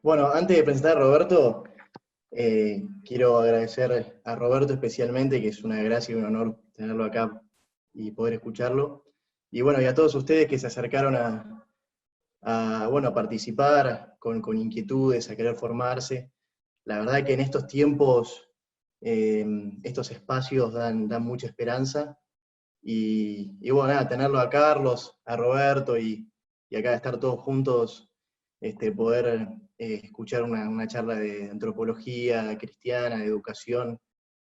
Bueno, antes de presentar a Roberto, quiero agradecer a Roberto especialmente, que es una gracia y un honor tenerlo acá y poder escucharlo. Y bueno, y a todos ustedes que se acercaron bueno, a participar con inquietudes, a querer formarse. La verdad que en estos tiempos, estos espacios dan mucha esperanza. Y bueno, nada, tenerlo a Carlos, a Roberto y acá estar todos juntos, poder escuchar una charla de antropología cristiana, de educación,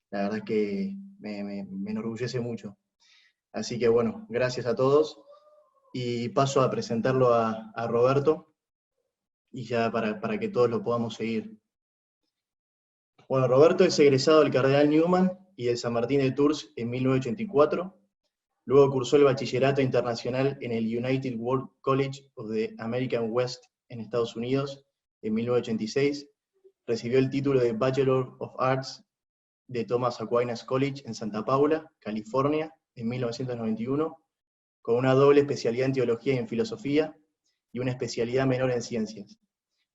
la verdad que me enorgullece mucho. Así que bueno, gracias a todos y paso a presentarlo a Roberto y ya para que todos lo podamos seguir. Bueno, Roberto es egresado del Cardenal Newman y del San Martín de Tours en 1984. Luego cursó el bachillerato internacional en el United World College of the American West en Estados Unidos en 1986. Recibió el título de Bachelor of Arts de Thomas Aquinas College en Santa Paula, California, en 1991, con una doble especialidad en teología y en filosofía y una especialidad menor en ciencias.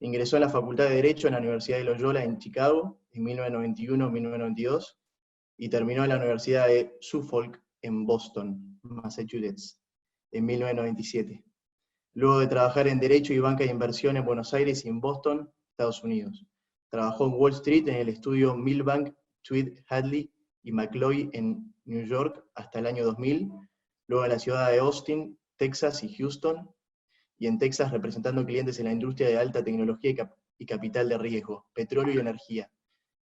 Ingresó a la Facultad de Derecho en la Universidad de Loyola en Chicago en 1991-1992 y terminó en la Universidad de Suffolk en Boston, Massachusetts, en 1997. Luego de trabajar en Derecho y Banca de Inversión en Buenos Aires y en Boston, Estados Unidos. Trabajó en Wall Street en el estudio Milbank, Tweed, Hadley y McCloy en New York hasta el año 2000, luego en la ciudad de Austin, Texas y Houston, y en Texas representando clientes en la industria de alta tecnología y capital de riesgo, petróleo y energía,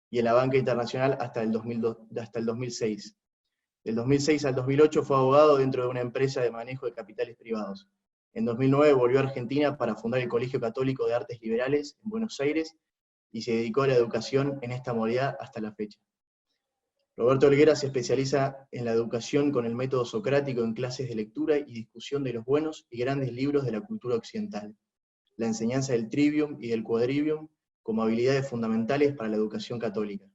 y en la banca internacional hasta el 2006. Del 2006 al 2008 fue abogado dentro de una empresa de manejo de capitales privados. En 2009 volvió a Argentina para fundar el Colegio Católico de Artes Liberales en Buenos Aires y se dedicó a la educación en esta modalidad hasta la fecha. Roberto Olguera se especializa en la educación con el método socrático en clases de lectura y discusión de los buenos y grandes libros de la cultura occidental, la enseñanza del trivium y del quadrivium como habilidades fundamentales para la educación católica.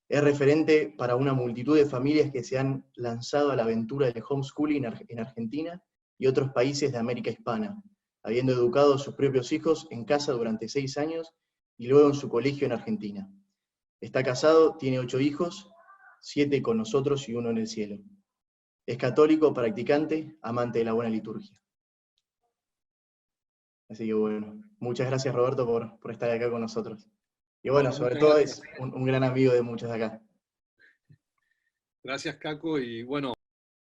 Es referente para una multitud de familias que se han lanzado a la aventura del homeschooling en Argentina y otros países de América Hispana, habiendo educado a sus propios hijos en casa durante 6 años y luego en su colegio en Argentina. Está casado, tiene 8 hijos, 7 con nosotros y 1 en el cielo. Es católico, practicante, amante de la buena liturgia. Así que bueno, muchas gracias Roberto por estar acá con nosotros. Y bueno, Bueno, sobre muchas todo gracias. es un gran amigo de muchos de acá. Gracias, Caco. Y bueno,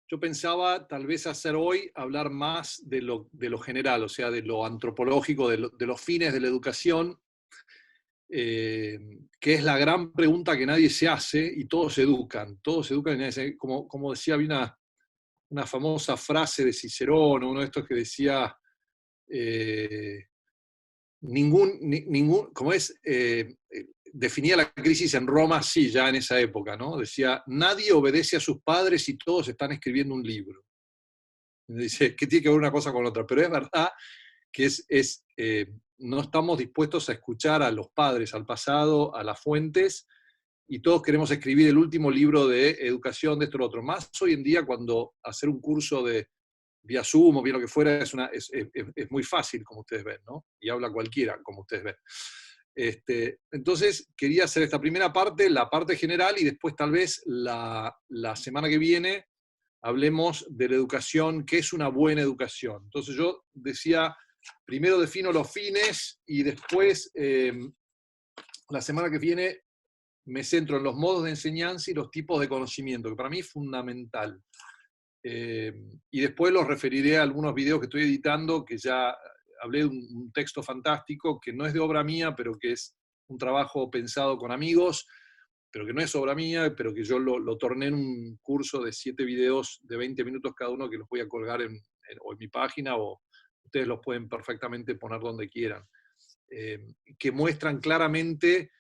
yo pensaba tal vez hacer hoy, hablar más de lo general, o sea, de lo antropológico, de los fines de la educación, que es la gran pregunta que nadie se hace y todos educan y nadie se, como decía, había una famosa frase de Cicerón, uno de estos que decía, eh, como es, definía la crisis en Roma, sí, ya en esa época, ¿no? Decía, nadie obedece a sus padres y todos están escribiendo un libro. Dice, que tiene que ver una cosa con la otra, pero es verdad que no estamos dispuestos a escuchar a los padres, al pasado, a las fuentes, y todos queremos escribir el último libro de educación, de esto y lo otro. Más hoy en día, cuando hacer un curso de vía Zoom o bien lo que fuera, es muy fácil, como ustedes ven, ¿no? Y habla cualquiera, como ustedes ven. Entonces, quería hacer esta primera parte, la parte general, y después tal vez la semana que viene hablemos de la educación, qué es una buena educación. Entonces yo decía, primero defino los fines y después, la semana que viene, me centro en los modos de enseñanza y los tipos de conocimiento, que para mí es fundamental. Y después los referiré a algunos videos que estoy editando, que ya hablé de un texto fantástico, que no es de obra mía, pero que es un trabajo pensado con amigos, pero que no es obra mía, pero que yo lo torné en un curso de 7 videos de 20 minutos cada uno, que los voy a colgar o en mi página, o ustedes los pueden perfectamente poner donde quieran, que muestran claramente,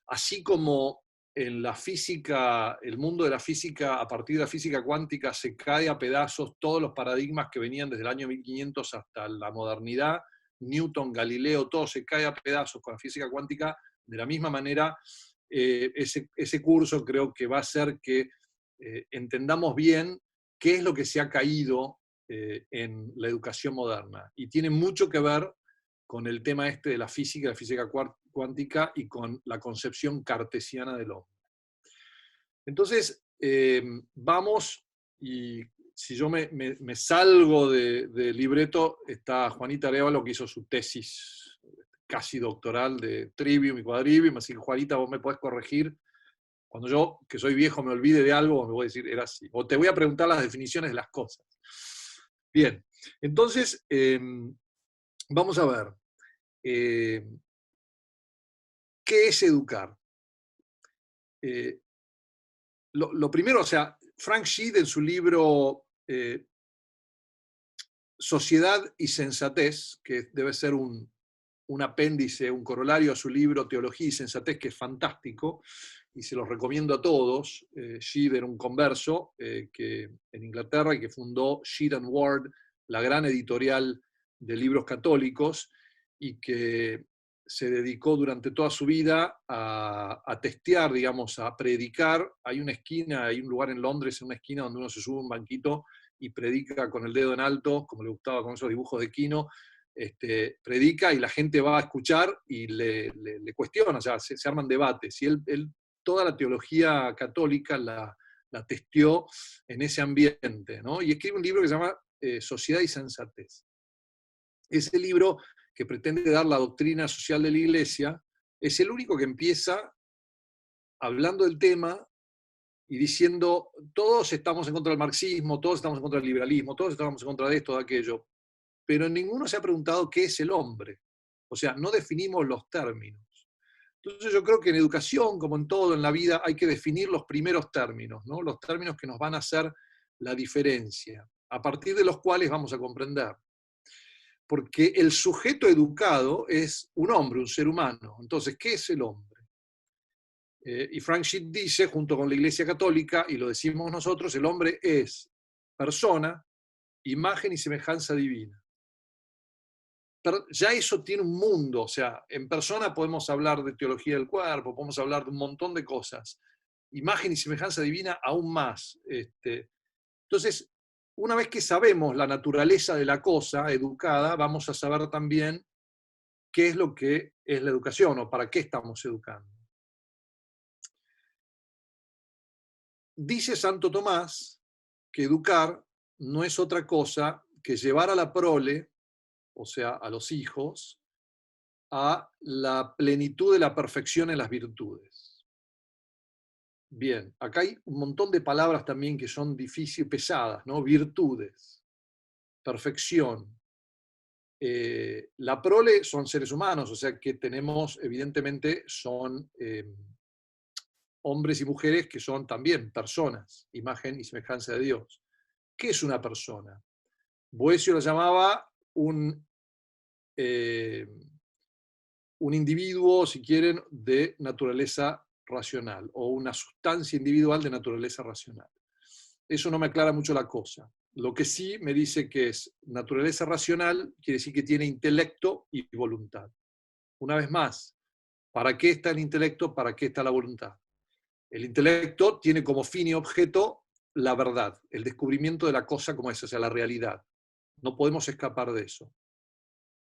así como en la física, el mundo de la física, a partir de la física cuántica, se cae a pedazos todos los paradigmas que venían desde el año 1500 hasta la modernidad, Newton, Galileo, todo se cae a pedazos con la física cuántica. De la misma manera, ese curso creo que va a hacer que entendamos bien qué es lo que se ha caído en la educación moderna. Y tiene mucho que ver con el tema este de la física cuántica y con la concepción cartesiana del hombre. Entonces, vamos, y si yo me salgo del libreto, está Juanita Arévalo, que hizo su tesis casi doctoral de Trivium y Quadrivium, así que Juanita, vos me podés corregir. Cuando yo, que soy viejo, me olvide de algo, me voy a decir, era así. O te voy a preguntar las definiciones de las cosas. Bien, entonces, vamos a ver. ¿Qué es educar? Lo primero, o sea, Frank Sheed en su libro Sociedad y Sensatez, que debe ser un apéndice, un corolario a su libro Teología y Sensatez, que es fantástico, y se los recomiendo a todos. Sheed era un converso que, en Inglaterra, y que fundó Sheed and Ward, la gran editorial de libros católicos, y que se dedicó durante toda su vida a testear, digamos, a predicar. Hay una esquina, hay un lugar en Londres, en una esquina donde uno se sube a un banquito y predica con el dedo en alto, como le gustaba con esos dibujos de Quino, predica y la gente va a escuchar y le cuestiona, o sea, se arman debates. Y él toda la teología católica la testeó en ese ambiente, ¿no? Y escribe un libro que se llama Sociedad y Sensatez. Ese libro, que pretende dar la doctrina social de la Iglesia, es el único que empieza hablando del tema y diciendo, todos estamos en contra del marxismo, todos estamos en contra del liberalismo, todos estamos en contra de esto, de aquello, pero ninguno se ha preguntado qué es el hombre. O sea, no definimos los términos. Entonces yo creo que en educación, como en todo en la vida, hay que definir los primeros términos, ¿no? Los términos que nos van a hacer la diferencia, a partir de los cuales vamos a comprender. Porque el sujeto educado es un hombre, un ser humano. Entonces, ¿qué es el hombre? Y Frank Sheed dice, junto con la Iglesia Católica, y lo decimos nosotros, el hombre es persona, imagen y semejanza divina. Pero ya eso tiene un mundo, o sea, en persona podemos hablar de teología del cuerpo, podemos hablar de un montón de cosas. Imagen y semejanza divina aún más. Entonces, una vez que sabemos la naturaleza de la cosa educada, vamos a saber también qué es lo que es la educación o para qué estamos educando. Dice Santo Tomás que educar no es otra cosa que llevar a la prole, o sea, a los hijos, a la plenitud de la perfección en las virtudes. Bien, acá hay un montón de palabras también que son difíciles, pesadas, ¿no? Virtudes, perfección. La prole son seres humanos, o sea que tenemos, evidentemente, son hombres y mujeres que son también personas, imagen y semejanza de Dios. ¿Qué es una persona? Boecio lo llamaba un individuo, si quieren, de naturaleza racional, o una sustancia individual de naturaleza racional. Eso no me aclara mucho la cosa. Lo que sí me dice que es naturaleza racional, quiere decir que tiene intelecto y voluntad. Una vez más, ¿para qué está el intelecto? ¿Para qué está la voluntad? El intelecto tiene como fin y objeto la verdad, el descubrimiento de la cosa como es, o sea, la realidad. No podemos escapar de eso.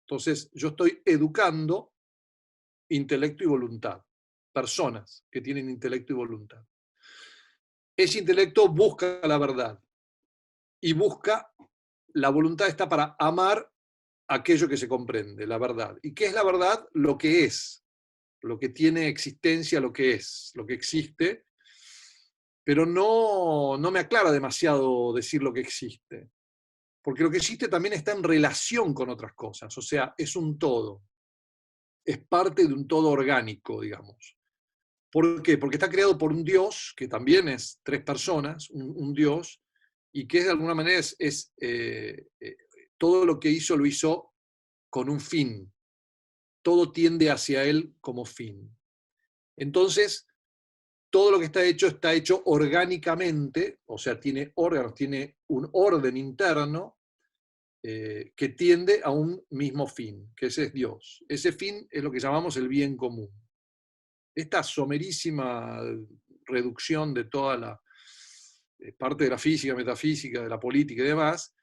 Entonces, yo estoy educando intelecto y voluntad. Personas que tienen intelecto y voluntad. Ese intelecto busca la verdad y busca, la voluntad está para amar aquello que se comprende, la verdad. ¿Y qué es la verdad? Lo que es, lo que tiene existencia, lo que es, lo que existe, pero no me aclara demasiado decir lo que existe, porque lo que existe también está en relación con otras cosas, o sea, es un todo, es parte de un todo orgánico, digamos. ¿Por qué? Porque está creado por un Dios, que también es tres personas, un Dios, y que de alguna manera todo lo que hizo lo hizo con un fin. Todo tiende hacia él como fin. Entonces, todo lo que está hecho orgánicamente, o sea, tiene órganos, tiene un orden interno que tiende a un mismo fin, que ese es Dios. Ese fin es lo que llamamos el bien común. Esta somerísima reducción de toda la parte de la física, metafísica, de la política y demás,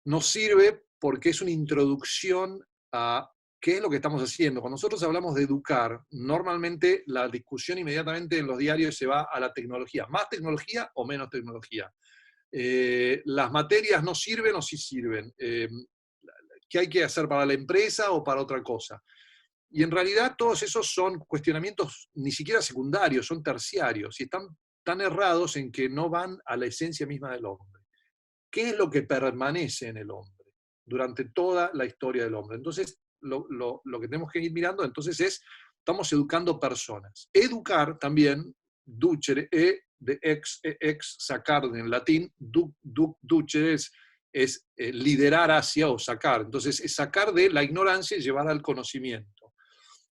nos sirve porque es una introducción a ¿qué es lo que estamos haciendo? Cuando nosotros hablamos de educar, normalmente la discusión inmediatamente en los diarios se va a la tecnología. ¿Más tecnología o menos tecnología? ¿Las materias no sirven o sí sirven? ¿Qué hay que hacer para la empresa o para otra cosa? Y en realidad todos esos son cuestionamientos ni siquiera secundarios, son terciarios, y están tan errados en que no van a la esencia misma del hombre. ¿Qué es lo que permanece en el hombre durante toda la historia del hombre? Entonces, lo que tenemos que ir mirando entonces es, estamos educando personas. Educar también, ducere, de ex, sacar en latín, ducere es liderar hacia o sacar. Entonces, es sacar de la ignorancia y llevar al conocimiento.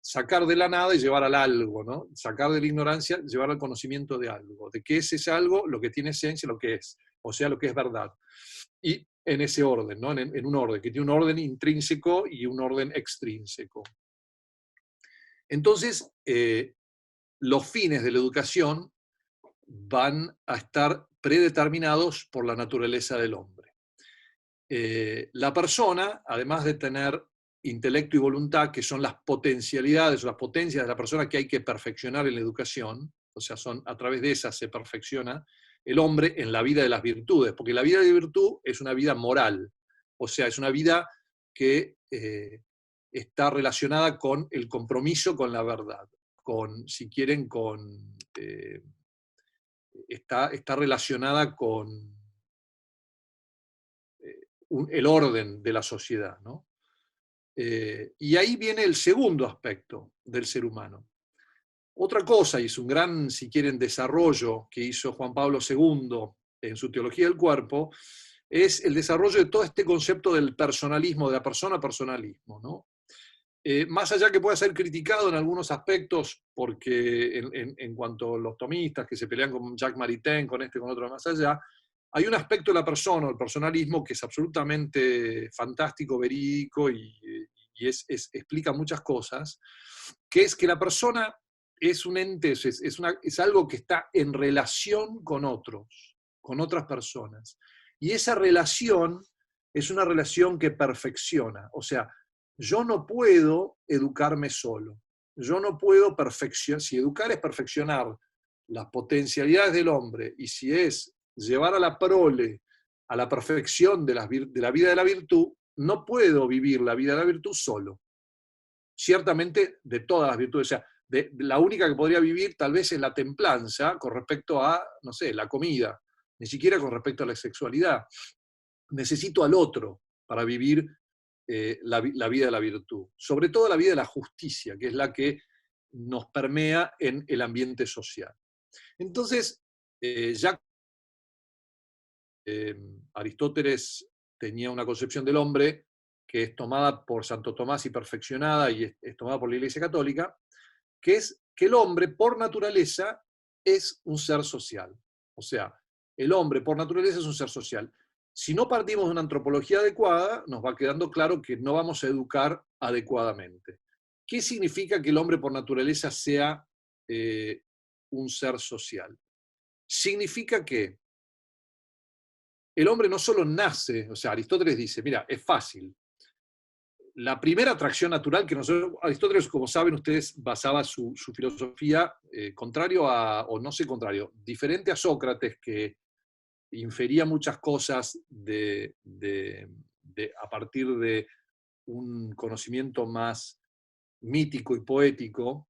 Sacar de la nada y llevar al algo, ¿no? Sacar de la ignorancia, llevar al conocimiento de algo. ¿De qué es ese algo? Lo que tiene esencia, lo que es. O sea, lo que es verdad. Y en ese orden, ¿no? En un orden, que tiene un orden intrínseco y un orden extrínseco. Entonces, los fines de la educación van a estar predeterminados por la naturaleza del hombre. La persona, además de tener intelecto y voluntad, que son las potencialidades o las potencias de la persona que hay que perfeccionar en la educación, o sea, a través de esas se perfecciona el hombre en la vida de las virtudes, porque la vida de virtud es una vida moral, o sea, es una vida que está relacionada con el compromiso con la verdad, si quieren, está relacionada con el orden de la sociedad, ¿no? Y ahí viene el segundo aspecto del ser humano. Otra cosa, y es un gran, si quieren, desarrollo que hizo Juan Pablo II en su Teología del Cuerpo, es el desarrollo de todo este concepto del personalismo, de la persona personalismo, ¿no? Más allá que pueda ser criticado en algunos aspectos, porque en cuanto a los tomistas que se pelean con Jacques Maritain, con con otro más allá, hay un aspecto de la persona, el personalismo, que es absolutamente fantástico, verídico y explica muchas cosas, que es que la persona es un ente, es algo que está en relación con otros, con otras personas. Y esa relación es una relación que perfecciona. O sea, yo no puedo educarme solo. Yo no puedo perfeccionar. Si educar es perfeccionar las potencialidades del hombre y si es llevar a la prole a la perfección de la vida de la virtud, no puedo vivir la vida de la virtud solo. Ciertamente de todas las virtudes. O sea, la única que podría vivir tal vez es la templanza con respecto a, no sé, la comida, ni siquiera con respecto a la sexualidad. Necesito al otro para vivir la vida de la virtud. Sobre todo la vida de la justicia, que es la que nos permea en el ambiente social. Entonces, ya Aristóteles tenía una concepción del hombre que es tomada por Santo Tomás y perfeccionada, y es tomada por la Iglesia Católica, que es que el hombre por naturaleza es un ser social. O sea, el hombre por naturaleza es un ser social. Si no partimos de una antropología adecuada, nos va quedando claro que no vamos a educar adecuadamente. ¿Qué significa que el hombre por naturaleza sea un ser social? Significa que el hombre no solo nace, o sea, Aristóteles dice, mira, es fácil. La primera atracción natural que nosotros, Aristóteles, como saben ustedes, basaba su filosofía diferente a Sócrates, que infería muchas cosas a partir de un conocimiento más mítico y poético,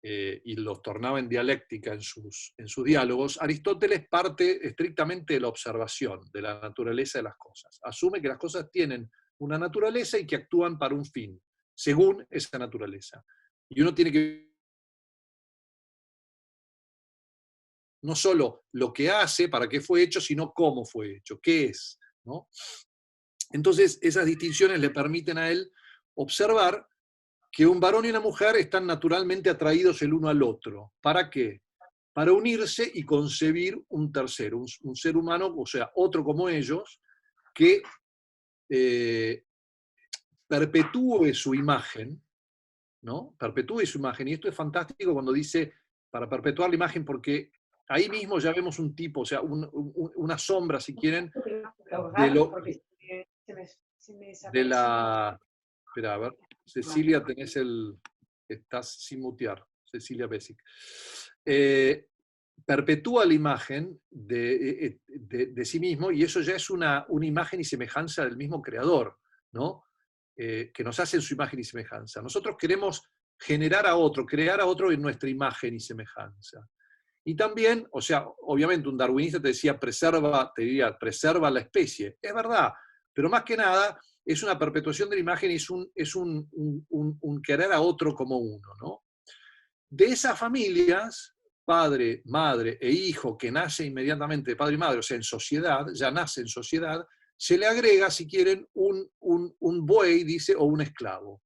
y los tornaba en dialéctica en sus diálogos. Aristóteles parte estrictamente de la observación de la naturaleza de las cosas. Asume que las cosas tienen una naturaleza y que actúan para un fin, según esa naturaleza. Y uno tiene que no solo lo que hace, para qué fue hecho, sino cómo fue hecho, qué es, ¿no? Entonces, esas distinciones le permiten a él observar que un varón y una mujer están naturalmente atraídos el uno al otro. ¿Para qué? Para unirse y concebir un tercero, un ser humano, o sea, otro como ellos, que perpetúe su imagen, ¿no? Perpetúe su imagen. Y esto es fantástico cuando dice, para perpetuar la imagen, porque ahí mismo ya vemos un tipo, o sea, una sombra, si quieren, de la... Espera, a ver. Cecilia, estás sin mutear, Cecilia Besic. Perpetúa la imagen de sí mismo, y eso ya es una imagen y semejanza del mismo creador, ¿no? Que nos hace en su imagen y semejanza. Nosotros queremos generar a otro, crear a otro en nuestra imagen y semejanza. Y también, o sea, obviamente un darwinista te decía, te diría, preserva la especie. Es verdad, pero más que nada es una perpetuación de la imagen y es un querer a otro como uno, ¿no? De esas familias, padre, madre e hijo, que nace inmediatamente de padre y madre, o sea, en sociedad, ya nace en sociedad, se le agrega, si quieren, un buey, dice, o un esclavo.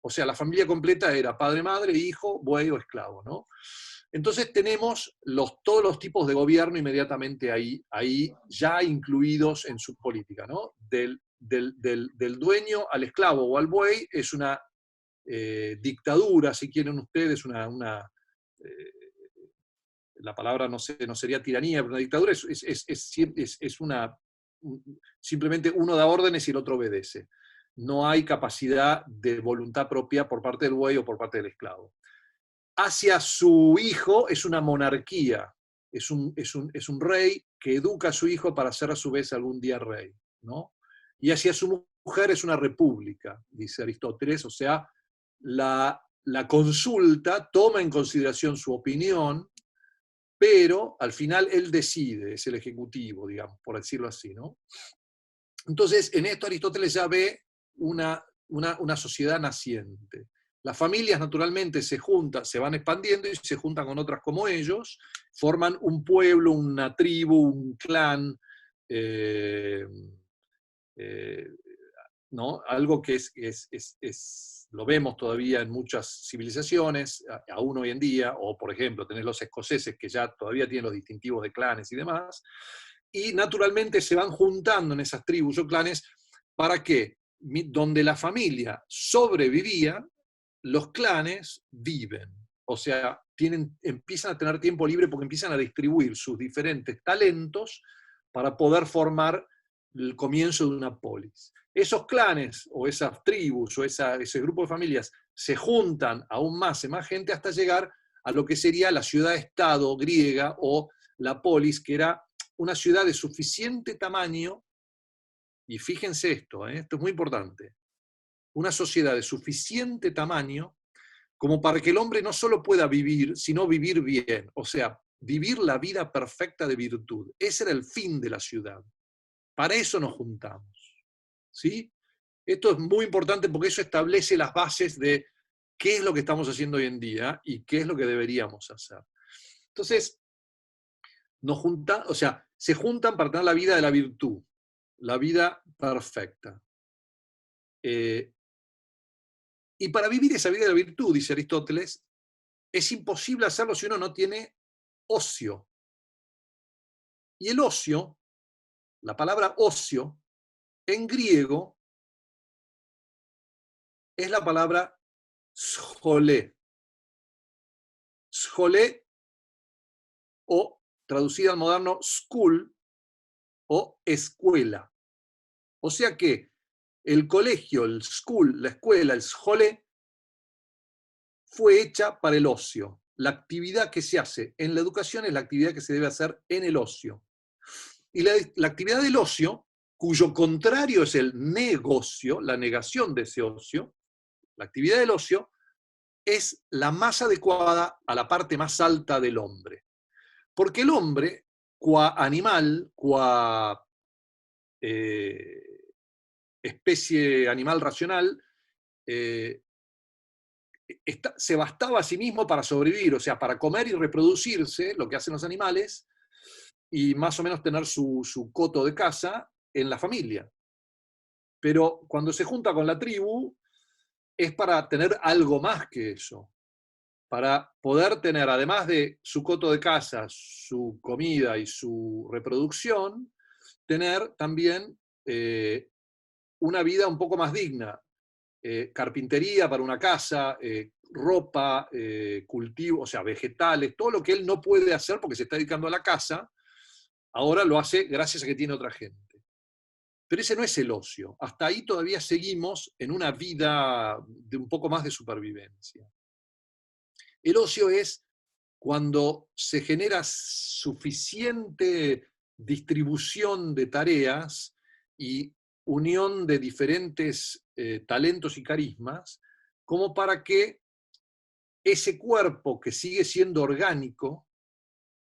O sea, la familia completa era padre, madre, hijo, buey o esclavo, ¿no? Entonces tenemos todos los tipos de gobierno inmediatamente ahí ya incluidos en su política, ¿no? Del dueño al esclavo o al buey es una dictadura, si quieren ustedes, la palabra no sería tiranía, pero una dictadura es simplemente uno da órdenes y el otro obedece. No hay capacidad de voluntad propia por parte del buey o por parte del esclavo. Hacia su hijo es una monarquía, es un rey que educa a su hijo para ser a su vez algún día rey, ¿no? Y hacia su mujer es una república, dice Aristóteles, o sea, la consulta toma en consideración su opinión, pero al final él decide, es el ejecutivo, digamos, por decirlo así, ¿no? Entonces, en esto Aristóteles ya ve una sociedad naciente. Las familias naturalmente se juntan, se van expandiendo y se juntan con otras como ellos, forman un pueblo, una tribu, un clan, ¿no? Algo que lo vemos todavía en muchas civilizaciones, aún hoy en día, o por ejemplo, tenés los escoceses que ya todavía tienen los distintivos de clanes y demás, y naturalmente se van juntando en esas tribus o clanes para que, donde la familia sobrevivía, los clanes viven. O sea, empiezan a tener tiempo libre porque empiezan a distribuir sus diferentes talentos para poder formar el comienzo de una polis. Esos clanes o esas tribus o ese grupo de familias se juntan aún más gente hasta llegar a lo que sería la ciudad-estado griega o la polis, que era una ciudad de suficiente tamaño, y fíjense esto es muy importante, una sociedad de suficiente tamaño como para que el hombre no solo pueda vivir, sino vivir bien, o sea, vivir la vida perfecta de virtud. Ese era el fin de la ciudad. Para eso nos juntamos. ¿Sí? Esto es muy importante porque eso establece las bases de qué es lo que estamos haciendo hoy en día y qué es lo que deberíamos hacer. Entonces, se juntan para tener la vida de la virtud, la vida perfecta. Y para vivir esa vida de la virtud, dice Aristóteles, es imposible hacerlo si uno no tiene ocio. Y el ocio, la palabra ocio, en griego, es la palabra scholé. Scholé, o traducida al moderno, school, o escuela. O sea que el colegio, el school, la escuela, el scholé, fue hecha para el ocio. La actividad que se hace en la educación es la actividad que se debe hacer en el ocio. Y la actividad del ocio, cuyo contrario es el negocio, la negación de ese ocio, la actividad del ocio es la más adecuada a la parte más alta del hombre. Porque el hombre, qua animal, qua especie animal racional, se bastaba a sí mismo para sobrevivir, o sea, para comer y reproducirse, lo que hacen los animales, y más o menos tener su coto de caza en la familia. Pero cuando se junta con la tribu, es para tener algo más que eso. Para poder tener, además de su coto de caza, su comida y su reproducción, tener también una vida un poco más digna. Carpintería para una casa, ropa, cultivo, o sea, vegetales, todo lo que él no puede hacer porque se está dedicando a la casa, ahora lo hace gracias a que tiene otra gente. Pero ese no es el ocio. Hasta ahí todavía seguimos en una vida de un poco más de supervivencia. El ocio es cuando se genera suficiente distribución de tareas y unión de diferentes talentos y carismas, como para que ese cuerpo que sigue siendo orgánico,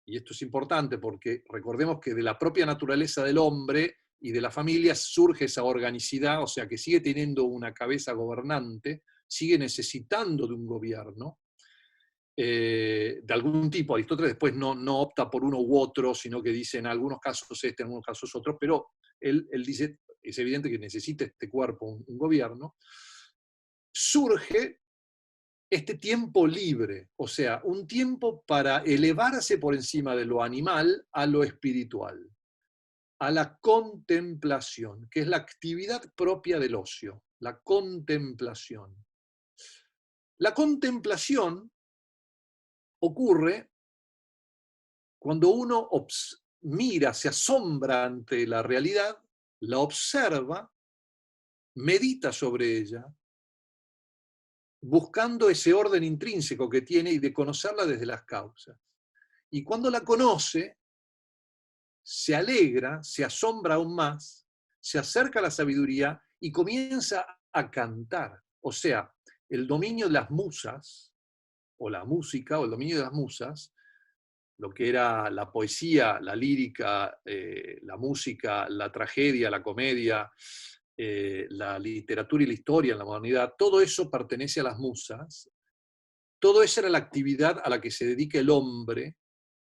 y esto es importante porque recordemos que de la propia naturaleza del hombre y de la familia surge esa organicidad, o sea que sigue teniendo una cabeza gobernante, sigue necesitando de un gobierno, de algún tipo. Aristóteles después no opta por uno u otro, sino que dice en algunos casos este, en algunos casos otro, pero él dice, es evidente que necesita este cuerpo un gobierno. Surge este tiempo libre, o sea, un tiempo para elevarse por encima de lo animal a lo espiritual, a la contemplación, que es la actividad propia del ocio, la contemplación. La contemplación ocurre cuando uno mira, se asombra ante la realidad, la observa, medita sobre ella, buscando ese orden intrínseco que tiene y de conocerla desde las causas. Y cuando la conoce, se alegra, se asombra aún más, se acerca a la sabiduría y comienza a cantar. O sea, el dominio de las musas, o la música, o el dominio de las musas, lo que era la poesía, la lírica, la música, la tragedia, la comedia, la literatura y la historia en la modernidad, todo eso pertenece a las musas. Todo eso era la actividad a la que se dedica el hombre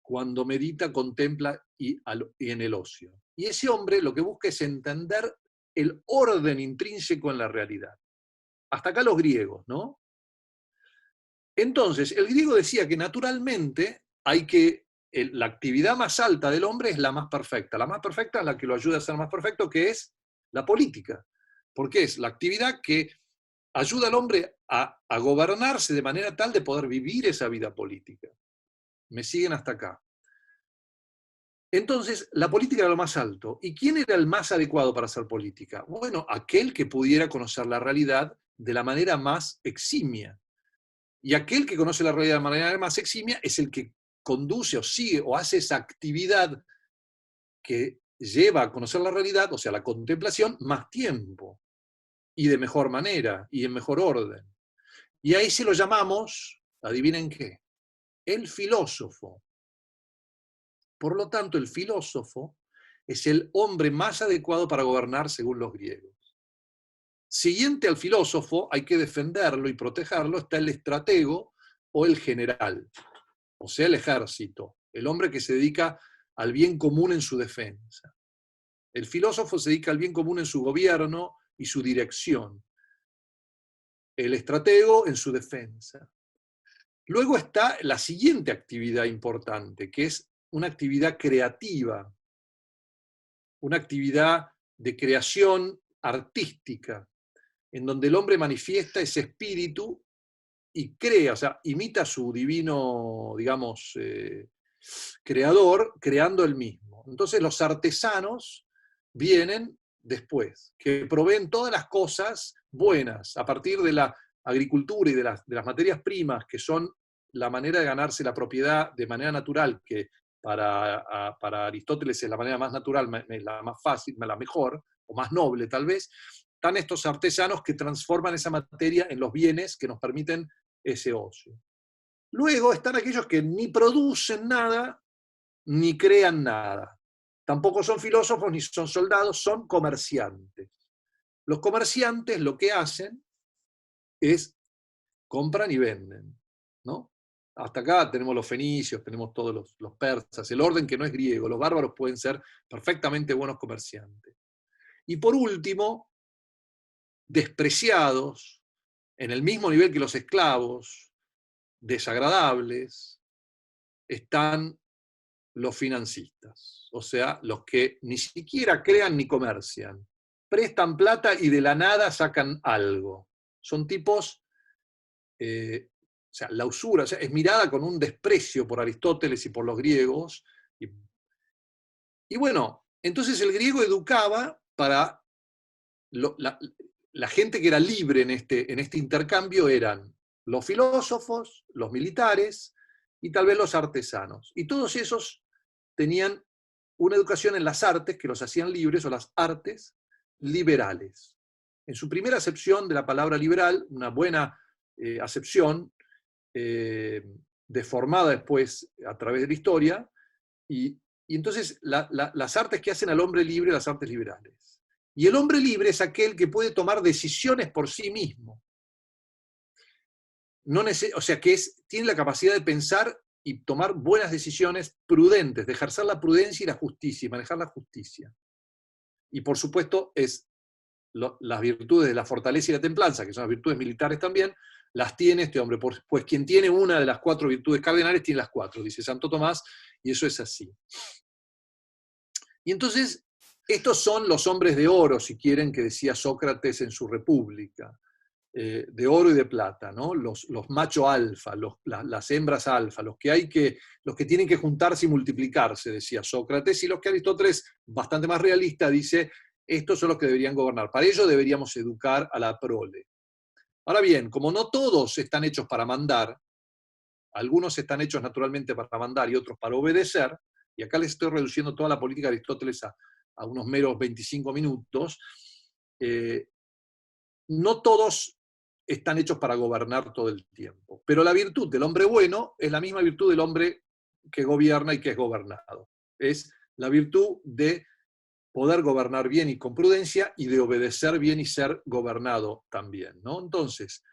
cuando medita, contempla y en el ocio. Y ese hombre lo que busca es entender el orden intrínseco en la realidad. Hasta acá los griegos, ¿no? Entonces, el griego decía que naturalmente la actividad más alta del hombre es la más perfecta. La más perfecta es la que lo ayuda a ser más perfecto, que es la política. Porque es la actividad que ayuda al hombre a gobernarse de manera tal de poder vivir esa vida política. ¿Me siguen hasta acá? Entonces, la política era lo más alto. ¿Y quién era el más adecuado para hacer política? Bueno, aquel que pudiera conocer la realidad de la manera más eximia. Y aquel que conoce la realidad de manera más eximia es el que conduce o sigue o hace esa actividad que lleva a conocer la realidad, o sea, la contemplación, más tiempo y de mejor manera y en mejor orden. Y ahí se lo llamamos, adivinen qué, el filósofo. Por lo tanto, el filósofo es el hombre más adecuado para gobernar según los griegos. Siguiente al filósofo, hay que defenderlo y protegerlo, está el estratego o el general, o sea, el ejército, el hombre que se dedica al bien común en su defensa. El filósofo se dedica al bien común en su gobierno y su dirección. El estratego en su defensa. Luego está la siguiente actividad importante, que es una actividad creativa, una actividad de creación artística, en donde el hombre manifiesta ese espíritu y crea, o sea, imita a su divino, digamos, creador, creando él mismo. Entonces los artesanos vienen después, que proveen todas las cosas buenas, a partir de la agricultura y de las materias primas, que son la manera de ganarse la propiedad de manera natural, que para Aristóteles es la manera más natural, la más fácil, la mejor, o más noble tal vez. Están estos artesanos que transforman esa materia en los bienes que nos permiten ese ocio. Luego están aquellos que ni producen nada, ni crean nada. Tampoco son filósofos, ni son soldados, son comerciantes. Los comerciantes lo que hacen es compran y venden, ¿no? Hasta acá tenemos los fenicios, tenemos todos los persas, el orden que no es griego, los bárbaros pueden ser perfectamente buenos comerciantes. Y por último, despreciados, en el mismo nivel que los esclavos, desagradables, están los financistas, o sea, los que ni siquiera crean ni comercian, prestan plata y de la nada sacan algo. Son tipos, o sea, la usura, o sea, es mirada con un desprecio por Aristóteles y por los griegos. Y bueno, entonces el griego educaba para la gente que era libre en este intercambio eran los filósofos, los militares y tal vez los artesanos. Y todos esos tenían una educación en las artes que los hacían libres, o las artes liberales. En su primera acepción de la palabra liberal, una buena acepción, deformada después a través de la historia, y entonces las artes que hacen al hombre libre, las artes liberales. Y el hombre libre es aquel que puede tomar decisiones por sí mismo. O sea, que tiene la capacidad de pensar y tomar buenas decisiones prudentes, de ejercer la prudencia y la justicia, y manejar la justicia. Y por supuesto, las virtudes de la fortaleza y la templanza, que son las virtudes militares también, las tiene este hombre. Pues quien tiene una de las 4 virtudes cardinales tiene las 4, dice Santo Tomás, y eso es así. Y entonces, estos son los hombres de oro, si quieren, que decía Sócrates en su República, de oro y de plata, ¿no? Los macho alfa, las hembras alfa, los que tienen que juntarse y multiplicarse, decía Sócrates, y los que Aristóteles, bastante más realista, dice, estos son los que deberían gobernar. Para ello deberíamos educar a la prole. Ahora bien, como no todos están hechos para mandar, algunos están hechos naturalmente para mandar y otros para obedecer, y acá les estoy reduciendo toda la política de Aristóteles a unos meros 25 minutos, no todos están hechos para gobernar todo el tiempo. Pero la virtud del hombre bueno es la misma virtud del hombre que gobierna y que es gobernado. Es la virtud de poder gobernar bien y con prudencia, y de obedecer bien y ser gobernado también, ¿no? Entonces,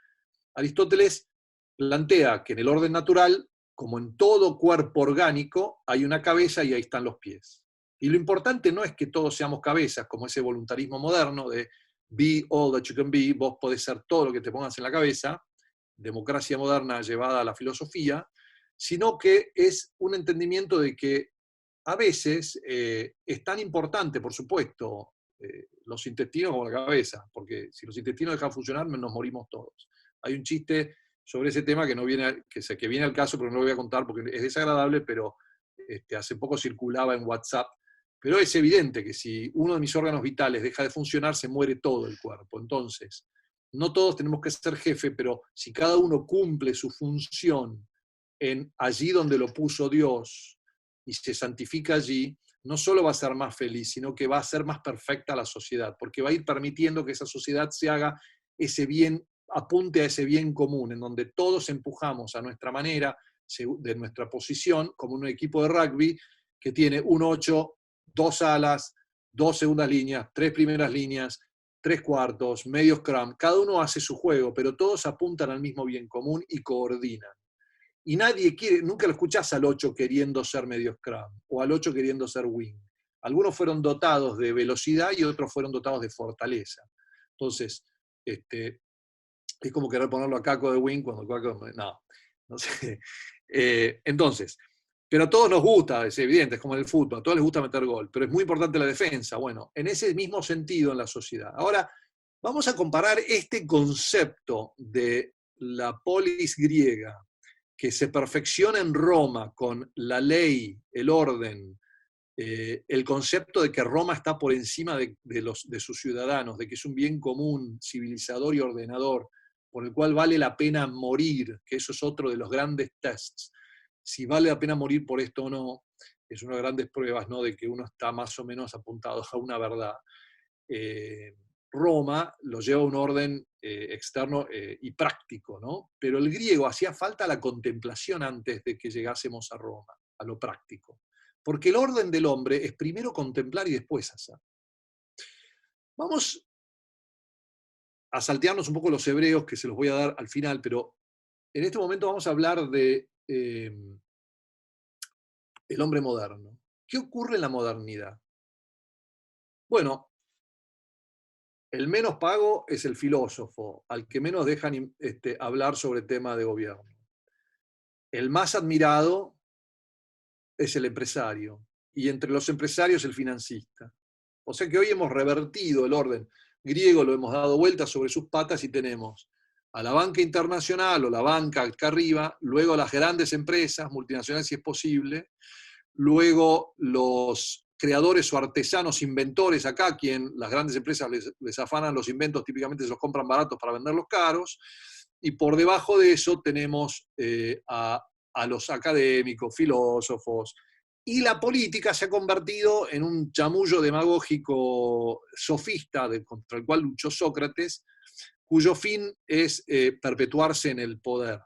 Aristóteles plantea que en el orden natural, como en todo cuerpo orgánico, hay una cabeza y ahí están los pies. Y lo importante no es que todos seamos cabezas, como ese voluntarismo moderno de be all that you can be, vos podés ser todo lo que te pongas en la cabeza, democracia moderna llevada a la filosofía, sino que es un entendimiento de que a veces es tan importante, por supuesto, los intestinos como la cabeza, porque si los intestinos dejan funcionar, nos morimos todos. Hay un chiste sobre ese tema que viene al caso, pero no lo voy a contar porque es desagradable, pero hace poco circulaba en WhatsApp. Pero es evidente que si uno de mis órganos vitales deja de funcionar, se muere todo el cuerpo. Entonces, no todos tenemos que ser jefe, pero si cada uno cumple su función allí donde lo puso Dios y se santifica allí, no solo va a ser más feliz, sino que va a ser más perfecta la sociedad, porque va a ir permitiendo que esa sociedad se haga ese bien, apunte a ese bien común, en donde todos empujamos a nuestra manera, de nuestra posición, como un equipo de rugby que tiene un 8, 2 alas, 2 segundas líneas, 3 primeras líneas, 3 cuartos, medio scrum. Cada uno hace su juego, pero todos apuntan al mismo bien común y coordinan. Y nadie quiere, nunca lo escuchás al 8 queriendo ser medio scrum, o al 8 queriendo ser wing. Algunos fueron dotados de velocidad y otros fueron dotados de fortaleza. Entonces, es como querer ponerlo a Caco de wing cuando Caco... No sé. Entonces, pero a todos nos gusta, es evidente, es como en el fútbol, a todos les gusta meter gol, pero es muy importante la defensa. Bueno, en ese mismo sentido en la sociedad. Ahora, vamos a comparar este concepto de la polis griega, que se perfecciona en Roma con la ley, el orden, el concepto de que Roma está por encima de sus ciudadanos, de que es un bien común, civilizador y ordenador, por el cual vale la pena morir, que eso es otro de los grandes tests. Si vale la pena morir por esto o no, es una de las grandes pruebas, ¿no?, de que uno está más o menos apuntado a una verdad. Roma lo lleva a un orden externo y práctico, ¿no? Pero el griego hacía falta la contemplación antes de que llegásemos a Roma, a lo práctico. Porque el orden del hombre es primero contemplar y después hacer. Vamos a saltearnos un poco los hebreos, que se los voy a dar al final, pero en este momento vamos a hablar de el hombre moderno. ¿Qué ocurre en la modernidad? Bueno, el menos pago es el filósofo, al que menos dejan hablar sobre tema de gobierno. El más admirado es el empresario, y entre los empresarios el financista. O sea que hoy hemos revertido el orden griego, lo hemos dado vuelta sobre sus patas y tenemos a la banca internacional o la banca acá arriba, luego las grandes empresas, multinacionales si es posible, luego los creadores o artesanos, inventores acá, quien las grandes empresas les afanan los inventos, típicamente se los compran baratos para venderlos caros, y por debajo de eso tenemos a los académicos, filósofos, y la política se ha convertido en un chamullo demagógico sofista contra el cual luchó Sócrates, cuyo fin es perpetuarse en el poder,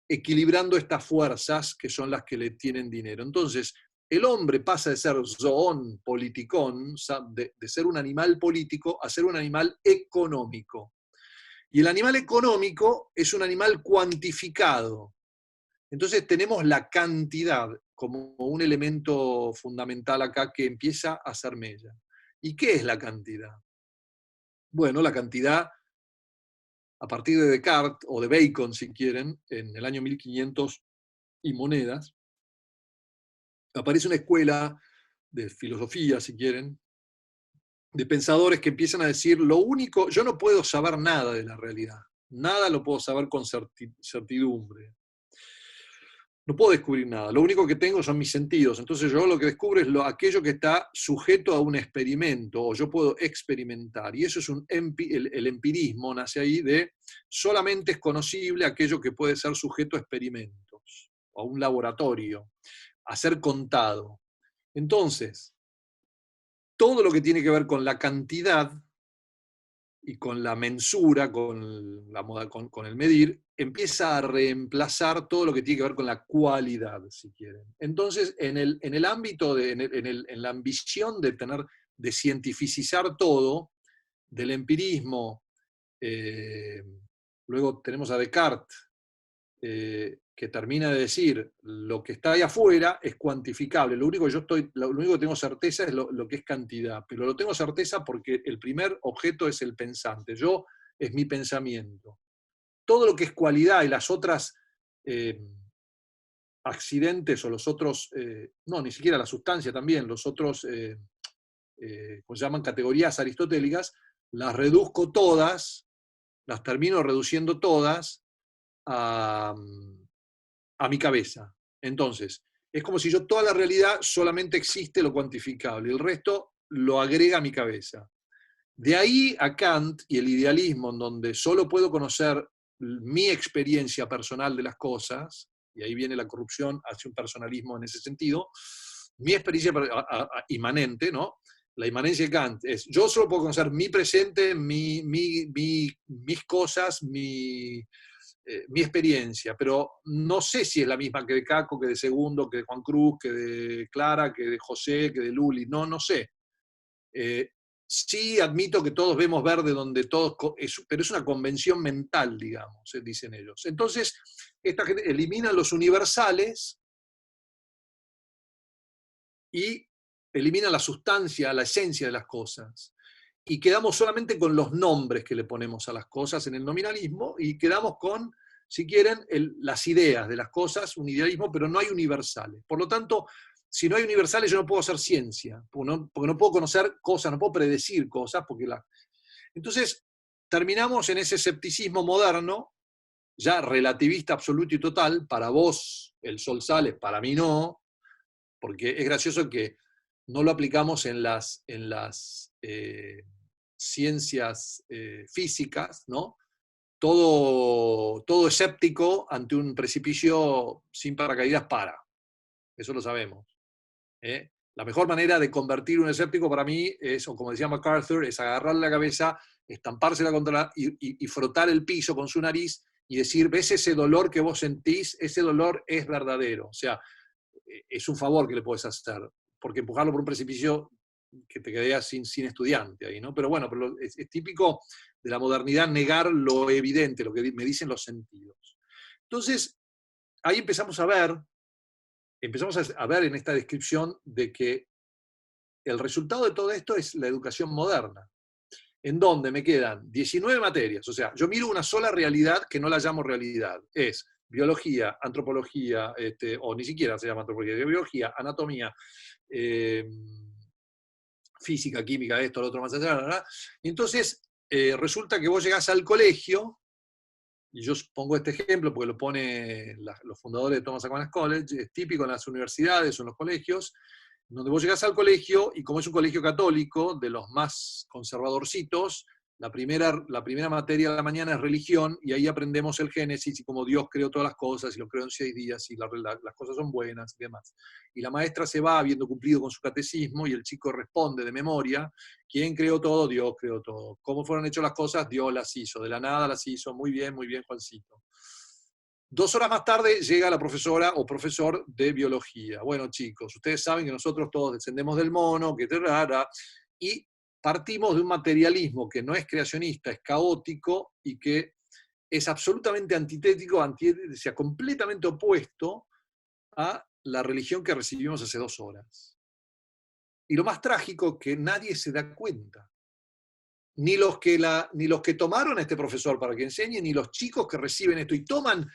equilibrando estas fuerzas que son las que le tienen dinero. Entonces, el hombre pasa de ser zoon politikon, de ser un animal político, a ser un animal económico. Y el animal económico es un animal cuantificado. Entonces tenemos la cantidad como un elemento fundamental acá que empieza a ser mella. ¿Y qué es la cantidad? Bueno, la cantidad, a partir de Descartes, o de Bacon si quieren, en el año 1500 y monedas, aparece una escuela de filosofía, si quieren, de pensadores que empiezan a decir, lo único, yo no puedo saber nada de la realidad, nada lo puedo saber con certidumbre. No puedo descubrir nada, lo único que tengo son mis sentidos, entonces yo lo que descubro es aquello que está sujeto a un experimento, o yo puedo experimentar, y eso es el empirismo, nace ahí de solamente es conocible aquello que puede ser sujeto a experimentos, o a un laboratorio, a ser contado. Entonces, todo lo que tiene que ver con la cantidad y con la mensura, con el medir, empieza a reemplazar todo lo que tiene que ver con la cualidad, si quieren. Entonces, en el ámbito, en la ambición de cientificizar todo, del empirismo, luego tenemos a Descartes, que termina de decir, lo que está ahí afuera es cuantificable, lo único que tengo certeza es lo que es cantidad, pero lo tengo certeza porque el primer objeto es el pensante, yo es mi pensamiento. Todo lo que es cualidad y las otras accidentes o los otros, no, ni siquiera la sustancia también, los otros, como se llaman categorías aristotélicas, las reduzco todas, las termino reduciendo todas a mi cabeza. Entonces, es como si toda la realidad solamente existe lo cuantificable, el resto lo agrega a mi cabeza. De ahí a Kant y el idealismo, en donde solo puedo conocer mi experiencia personal de las cosas, y ahí viene la corrupción hacia un personalismo en ese sentido, mi experiencia inmanente, ¿no? La inmanencia de Kant es, yo solo puedo conocer mi presente, mis cosas, mi experiencia, pero no sé si es la misma que de Caco, que de Segundo, que de Juan Cruz, que de Clara, que de José, que de Luli, no sé. Sí admito que todos vemos verde donde todos, pero es una convención mental, digamos, dicen ellos. Entonces, esta gente elimina los universales y elimina la sustancia, la esencia de las cosas. Y quedamos solamente con los nombres que le ponemos a las cosas en el nominalismo y quedamos con, si quieren, las ideas de las cosas, un idealismo, pero no hay universales. Por lo tanto, si no hay universales, yo no puedo hacer ciencia, porque no puedo conocer cosas, no puedo predecir cosas. Entonces, terminamos en ese escepticismo moderno, ya relativista absoluto y total. Para vos el sol sale, para mí no, porque es gracioso que no lo aplicamos en las ciencias físicas, ¿no? Todo escéptico ante un precipicio sin paracaídas eso lo sabemos. La mejor manera de convertir un escéptico para mí es, o como decía MacArthur, es agarrar la cabeza, estampársela contra y frotar el piso con su nariz y decir, ¿ves ese dolor que vos sentís? Ese dolor es verdadero. O sea, es un favor que le puedes hacer, porque empujarlo por un precipicio que te quedarías sin estudiante ahí, ¿no? Pero bueno, es típico de la modernidad negar lo evidente, lo que me dicen los sentidos. Entonces, ahí empezamos a ver en esta descripción de que el resultado de todo esto es la educación moderna, en donde me quedan 19 materias, o sea, yo miro una sola realidad que no la llamo realidad, es biología, antropología, o ni siquiera se llama antropología, biología, anatomía, física, química, esto, lo otro, más allá, ¿verdad? Y entonces resulta que vos llegás al colegio, y yo pongo este ejemplo porque lo ponen los fundadores de Thomas Aquinas College, es típico en las universidades o en los colegios, donde vos llegás al colegio y como es un colegio católico, de los más conservadorcitos, la primera materia de la mañana es religión y ahí aprendemos el Génesis y cómo Dios creó todas las cosas y lo creó en 6 días y las cosas son buenas y demás. Y la maestra se va habiendo cumplido con su catecismo y el chico responde de memoria: ¿quién creó todo? Dios creó todo. ¿Cómo fueron hechas las cosas? Dios las hizo. De la nada las hizo. Muy bien, Juancito. 2 horas más tarde llega la profesora o profesor de biología. Bueno, chicos, ustedes saben que nosotros todos descendemos del mono, que rara, y partimos de un materialismo que no es creacionista, es caótico y que es absolutamente antitético, sea completamente opuesto a la religión que recibimos hace 2 horas. Y lo más trágico es que nadie se da cuenta. Ni los que tomaron a este profesor para que enseñe, ni los chicos que reciben esto y toman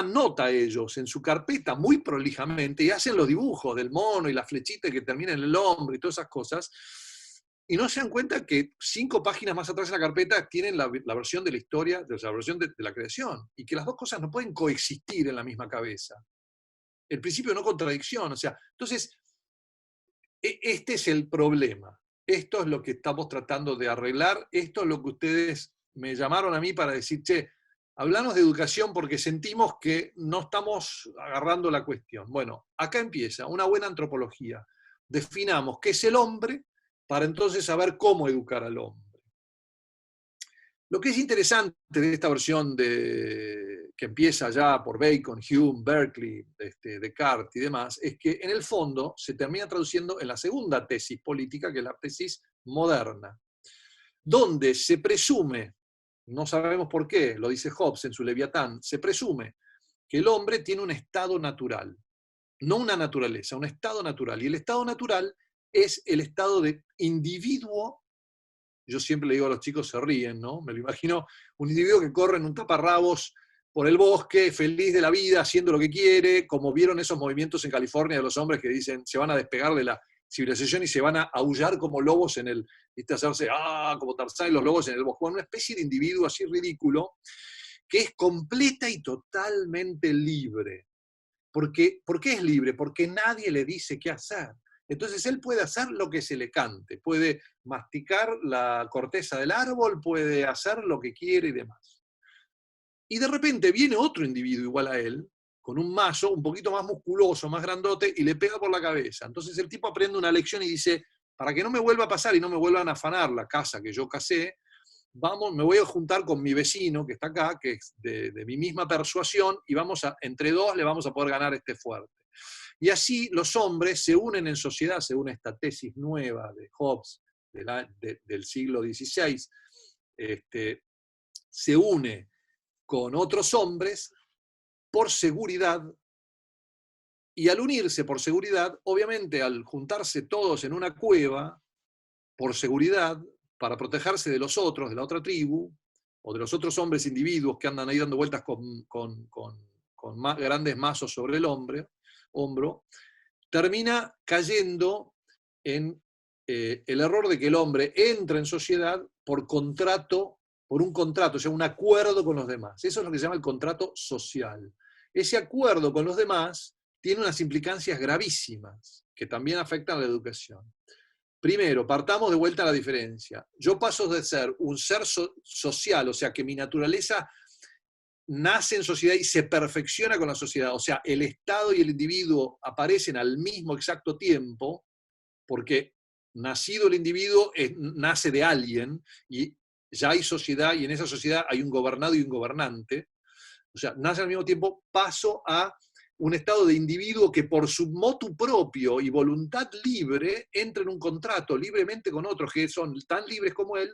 nota ellos en su carpeta muy prolijamente y hacen los dibujos del mono y la flechita que termina en el hombro y todas esas cosas, y no se dan cuenta que 5 páginas más atrás en la carpeta tienen la versión de la historia, la versión de la creación, y que las dos cosas no pueden coexistir en la misma cabeza. El principio de no contradicción, o sea, entonces, este es el problema. Esto es lo que estamos tratando de arreglar, esto es lo que ustedes me llamaron a mí para decir: che, hablamos de educación porque sentimos que no estamos agarrando la cuestión. Bueno, acá empieza una buena antropología. Definamos qué es el hombre para entonces saber cómo educar al hombre. Lo que es interesante de esta versión que empieza ya por Bacon, Hume, Berkeley, Descartes y demás, es que en el fondo se termina traduciendo en la segunda tesis política, que es la tesis moderna, donde se presume, no sabemos por qué, lo dice Hobbes en su Leviatán, se presume que el hombre tiene un estado natural, no una naturaleza, un estado natural. Y el estado natural es el estado de individuo. Yo siempre le digo a los chicos, se ríen, ¿no? Me lo imagino, un individuo que corre en un taparrabos por el bosque, feliz de la vida, haciendo lo que quiere, como vieron esos movimientos en California de los hombres que dicen, se van a despegar de la civilización y se van a aullar como lobos en el, ¿viste? Hacerse, como Tarzán y los lobos en el bosque. Bueno, una especie de individuo así ridículo, que es completa y totalmente libre. ¿Por qué es libre? Porque nadie le dice qué hacer. Entonces él puede hacer lo que se le cante, puede masticar la corteza del árbol, puede hacer lo que quiere y demás. Y de repente viene otro individuo igual a él, con un mazo un poquito más musculoso, más grandote, y le pega por la cabeza. Entonces el tipo aprende una lección y dice: para que no me vuelva a pasar y no me vuelvan a afanar la casa que yo casé, me voy a juntar con mi vecino que está acá, que es de mi misma persuasión, y entre 2 le vamos a poder ganar este fuerte. Y así los hombres se unen en sociedad, según esta tesis nueva de Hobbes del siglo XVI, se une con otros hombres por seguridad, y al unirse por seguridad, obviamente al juntarse todos en una cueva, por seguridad, para protegerse de los otros, de la otra tribu, o de los otros hombres individuos que andan ahí dando vueltas con grandes mazos sobre el hombro, termina cayendo en el error de que el hombre entra en sociedad por un contrato, o sea, un acuerdo con los demás. Eso es lo que se llama el contrato social. Ese acuerdo con los demás tiene unas implicancias gravísimas que también afectan a la educación. Primero, partamos de vuelta a la diferencia. Yo paso de ser un ser social, o sea, que mi naturaleza nace en sociedad y se perfecciona con la sociedad, o sea, el Estado y el individuo aparecen al mismo exacto tiempo, porque nacido el individuo nace de alguien, y ya hay sociedad, y en esa sociedad hay un gobernado y un gobernante, o sea, nace al mismo tiempo, paso a un estado de individuo que por su motu propio y voluntad libre entra en un contrato libremente con otros que son tan libres como él,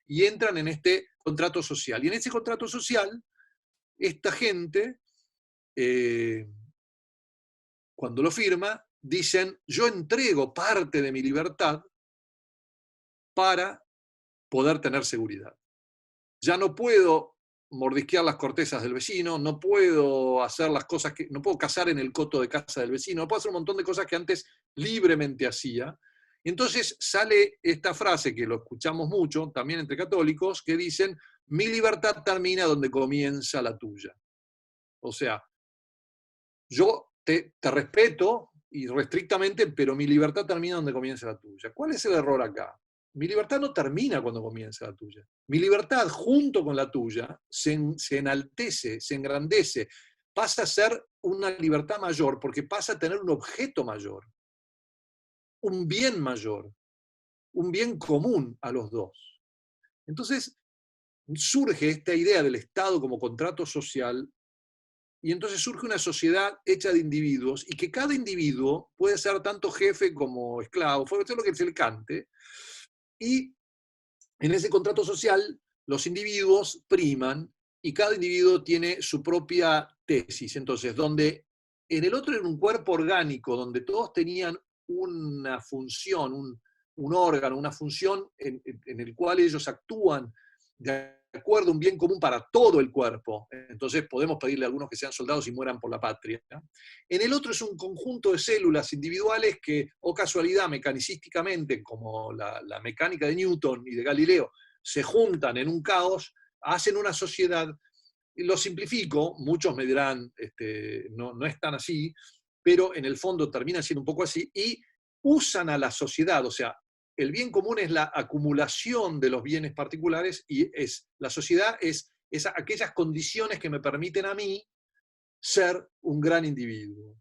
y entran en este contrato social. Y en ese contrato social, esta gente, cuando lo firma, dicen: yo entrego parte de mi libertad para poder tener seguridad. Ya no puedo mordisquear las cortezas del vecino, no puedo hacer las cosas no puedo cazar en el coto de casa del vecino, no puedo hacer un montón de cosas que antes libremente hacía. Y entonces sale esta frase que lo escuchamos mucho, también entre católicos, que dicen: mi libertad termina donde comienza la tuya. O sea, yo te respeto, y restrictamente, pero mi libertad termina donde comienza la tuya. ¿Cuál es el error acá? Mi libertad no termina cuando comienza la tuya. Mi libertad, junto con la tuya, se enaltece, se engrandece, pasa a ser una libertad mayor, porque pasa a tener un objeto mayor, un bien mayor, un bien común a los dos. Entonces, surge esta idea del Estado como contrato social, y entonces surge una sociedad hecha de individuos, y que cada individuo puede ser tanto jefe como esclavo, puede ser lo que se le cante, y en ese contrato social los individuos priman, y cada individuo tiene su propia tesis. Entonces, donde en el otro era un cuerpo orgánico, donde todos tenían una función, un órgano, una función en el cual ellos actúan de acuerdo a un bien común para todo el cuerpo. Entonces podemos pedirle a algunos que sean soldados y mueran por la patria. En el otro es un conjunto de células individuales que, o casualidad, mecanicísticamente, como la mecánica de Newton y de Galileo, se juntan en un caos, hacen una sociedad. Lo simplifico, muchos me dirán, no es tan así, pero en el fondo termina siendo un poco así, y usan a la sociedad, o sea, el bien común es la acumulación de los bienes particulares, y la sociedad es aquellas condiciones que me permiten a mí ser un gran individuo.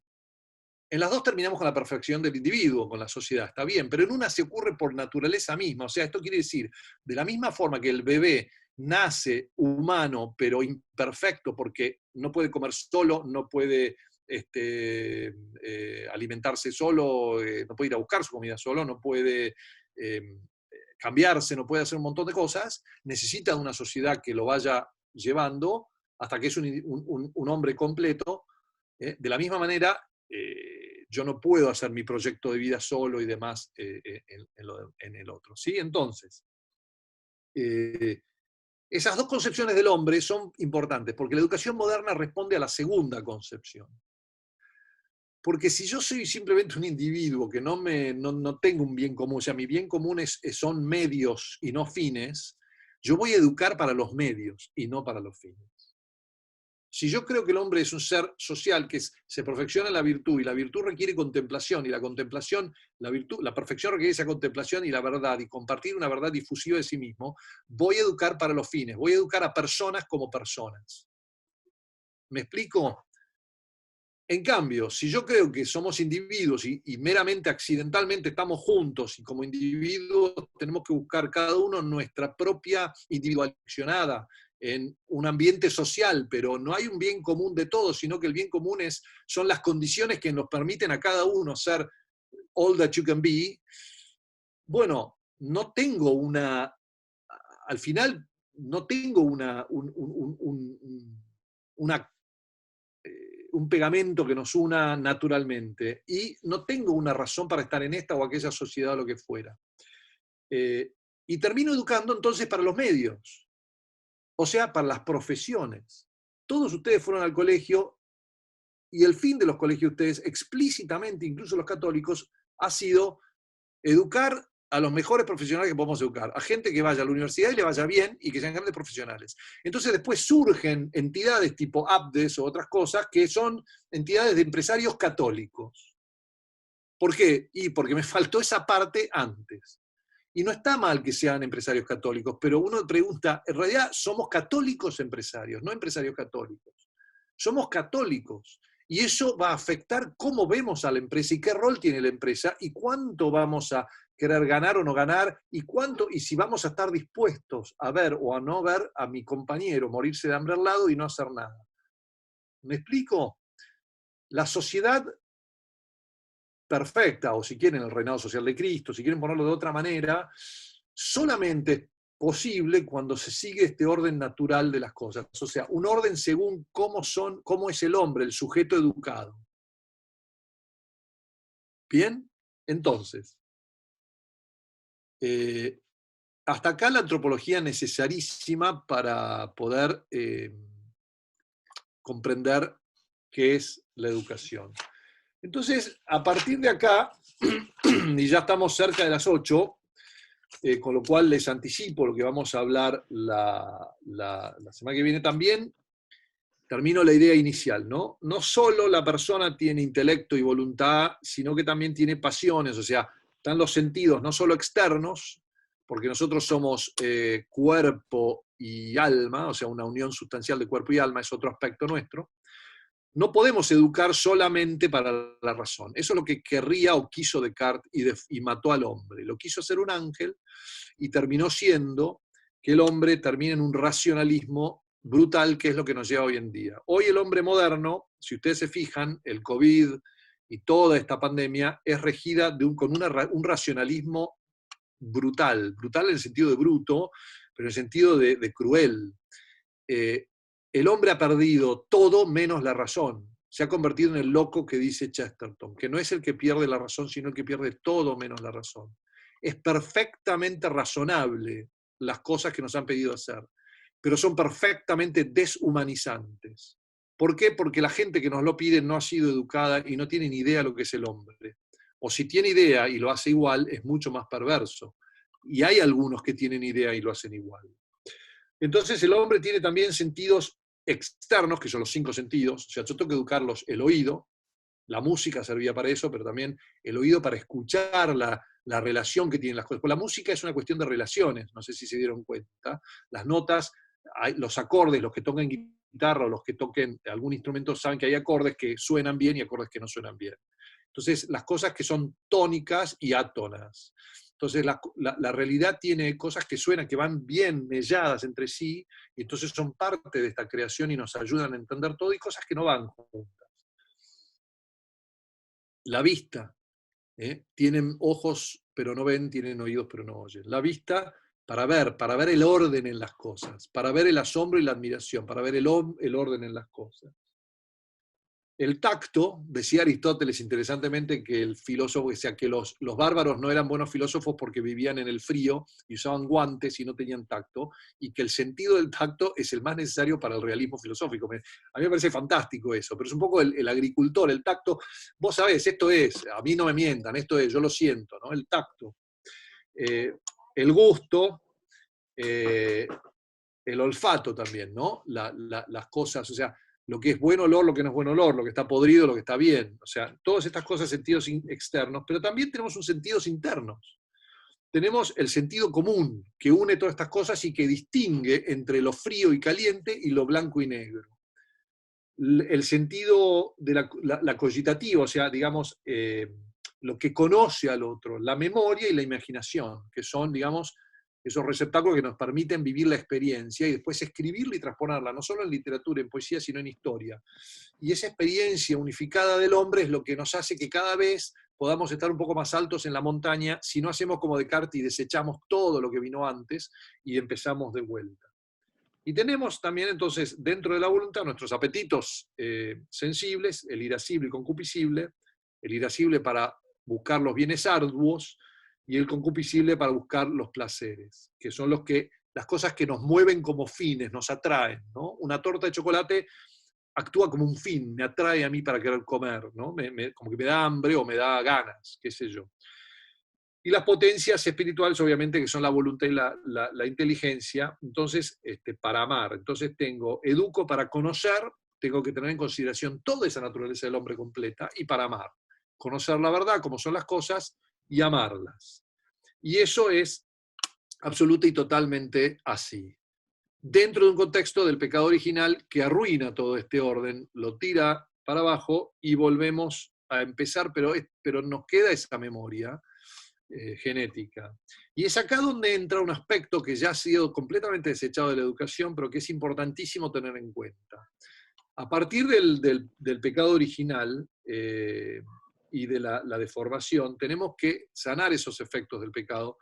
En las dos terminamos con la perfección del individuo, con la sociedad, está bien, pero en una se ocurre por naturaleza misma. O sea, esto quiere decir, de la misma forma que el bebé nace humano, pero imperfecto, porque no puede comer solo, no puede alimentarse solo, no puede ir a buscar su comida solo, no puede cambiarse, no puede hacer un montón de cosas, necesita de una sociedad que lo vaya llevando hasta que es un hombre completo. De la misma manera, yo no puedo hacer mi proyecto de vida solo y demás en el otro. ¿Sí? Entonces, esas dos concepciones del hombre son importantes, porque la educación moderna responde a la segunda concepción. Porque si yo soy simplemente un individuo que no tengo un bien común, o sea, mi bien común son medios y no fines, yo voy a educar para los medios y no para los fines. Si yo creo que el hombre es un ser social que se perfecciona en la virtud, y la virtud requiere contemplación, y la contemplación, la perfección requiere esa contemplación y la verdad, y compartir una verdad difusiva de sí mismo, voy a educar para los fines, voy a educar a personas como personas. ¿Me explico? En cambio, si yo creo que somos individuos y meramente accidentalmente estamos juntos, y como individuos tenemos que buscar cada uno nuestra propia individualización en un ambiente social, pero no hay un bien común de todos, sino que el bien común son las condiciones que nos permiten a cada uno ser all that you can be. Bueno, no tengo al final no tengo un pegamento que nos una naturalmente, y no tengo una razón para estar en esta o aquella sociedad o lo que fuera. Y termino educando entonces para los medios, o sea, para las profesiones. Todos ustedes fueron al colegio, y el fin de los colegios de ustedes, explícitamente, incluso los católicos, ha sido educar a los mejores profesionales que podemos educar, a gente que vaya a la universidad y le vaya bien y que sean grandes profesionales. Entonces después surgen entidades tipo ABDES o otras cosas que son entidades de empresarios católicos. ¿Por qué? Y porque me faltó esa parte antes. Y no está mal que sean empresarios católicos, pero uno pregunta, en realidad somos católicos empresarios, no empresarios católicos. Somos católicos. Y eso va a afectar cómo vemos a la empresa y qué rol tiene la empresa y cuánto vamos a querer ganar o no ganar y si vamos a estar dispuestos a ver o a no ver a mi compañero morirse de hambre al lado y no hacer nada. ¿Me explico? La sociedad perfecta, o si quieren el reinado social de Cristo, si quieren ponerlo de otra manera, solamente es posible cuando se sigue este orden natural de las cosas. O sea, un orden según cómo es el hombre, el sujeto educado. ¿Bien? Entonces, hasta acá la antropología necesarísima para poder comprender qué es la educación. Entonces, a partir de acá, y ya estamos cerca de las 8, con lo cual les anticipo lo que vamos a hablar la semana que viene también. termino la idea inicial, ¿no? No solo la persona tiene intelecto y voluntad, sino que también tiene pasiones, o sea, están los sentidos no solo externos, porque nosotros somos cuerpo y alma, o sea, una unión sustancial de cuerpo y alma es otro aspecto nuestro. No podemos educar solamente para la razón. Eso es lo que querría o quiso Descartes y mató al hombre. Lo quiso hacer un ángel y terminó siendo que el hombre termina en un racionalismo brutal, que es lo que nos lleva hoy en día. Hoy el hombre moderno, si ustedes se fijan, el COVID y toda esta pandemia es regida con un racionalismo brutal, brutal en el sentido de bruto, pero en el sentido de cruel. Eh, el hombre ha perdido todo menos la razón. Se ha convertido en el loco que dice Chesterton, que no es el que pierde la razón, sino el que pierde todo menos la razón. Es perfectamente razonable las cosas que nos han pedido hacer, pero son perfectamente deshumanizantes. ¿Por qué? Porque la gente que nos lo pide no ha sido educada y no tiene ni idea de lo que es el hombre. O si tiene idea y lo hace igual, es mucho más perverso. Y hay algunos que tienen idea y lo hacen igual. Entonces el hombre tiene también sentidos externos, que son los 5 sentidos. O sea, yo tengo que educarlos, el oído, la música servía para eso, pero también el oído para escuchar la relación que tienen las cosas. Pues la música es una cuestión de relaciones, no sé si se dieron cuenta. Las notas, los acordes, los que tocan guitarra o los que toquen algún instrumento saben que hay acordes que suenan bien y acordes que no suenan bien. Entonces, las cosas que son tónicas y átonas. Entonces, la realidad tiene cosas que suenan, que van bien melladas entre sí, y entonces son parte de esta creación y nos ayudan a entender todo, y cosas que no van juntas. La vista, tienen ojos pero no ven, tienen oídos pero no oyen. La vista para ver el orden en las cosas, para ver el asombro y la admiración, para ver el orden en las cosas. El tacto, decía Aristóteles interesantemente, que el filósofo, o sea, que los bárbaros no eran buenos filósofos porque vivían en el frío y usaban guantes y no tenían tacto, y que el sentido del tacto es el más necesario para el realismo filosófico. A mí me parece fantástico eso, pero es un poco el agricultor, el tacto. Vos sabés, esto es, a mí no me mientan, esto es, yo lo siento, ¿no? El tacto. El gusto, el olfato también, ¿no? Las cosas, o sea, lo que es buen olor, lo que no es buen olor, lo que está podrido, lo que está bien. O sea, todas estas cosas, sentidos externos, pero también tenemos un sentidos internos. Tenemos el sentido común, que une todas estas cosas y que distingue entre lo frío y caliente y lo blanco y negro. El sentido de la cogitativa, o sea, digamos, lo que conoce al otro, la memoria y la imaginación, que son, digamos, esos receptáculos que nos permiten vivir la experiencia y después escribirla y transponerla, no solo en literatura, en poesía, sino en historia. Y esa experiencia unificada del hombre es lo que nos hace que cada vez podamos estar un poco más altos en la montaña si no hacemos como Descartes y desechamos todo lo que vino antes y empezamos de vuelta. Y tenemos también entonces dentro de la voluntad nuestros apetitos sensibles, el irascible y concupiscible, el irascible para buscar los bienes arduos y el concupiscible para buscar los placeres, que son las cosas que nos mueven como fines, nos atraen, ¿no? Una torta de chocolate actúa como un fin, me atrae a mí para querer comer, ¿no? Como que me da hambre o me da ganas, qué sé yo. Y las potencias espirituales, obviamente, que son la voluntad y la inteligencia, entonces, para amar. Entonces educo para conocer, tengo que tener en consideración toda esa naturaleza del hombre completa, y para amar. Conocer la verdad, cómo son las cosas, y amarlas. Y eso es absoluta y totalmente así. Dentro de un contexto del pecado original que arruina todo este orden, lo tira para abajo y volvemos a empezar, pero nos queda esa memoria genética. Y es acá donde entra un aspecto que ya ha sido completamente desechado de la educación, pero que es importantísimo tener en cuenta. A partir del pecado original y de la deformación, tenemos que sanar esos efectos del pecado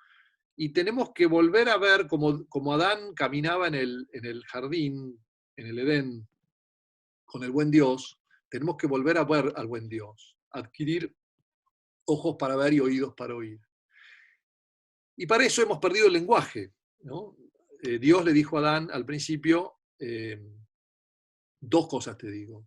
y tenemos que volver a ver como Adán caminaba en el jardín, en el Edén, con el buen Dios, tenemos que volver a ver al buen Dios, adquirir ojos para ver y oídos para oír. Y para eso hemos perdido el lenguaje, ¿no? Dios le dijo a Adán al principio, 2 cosas te digo.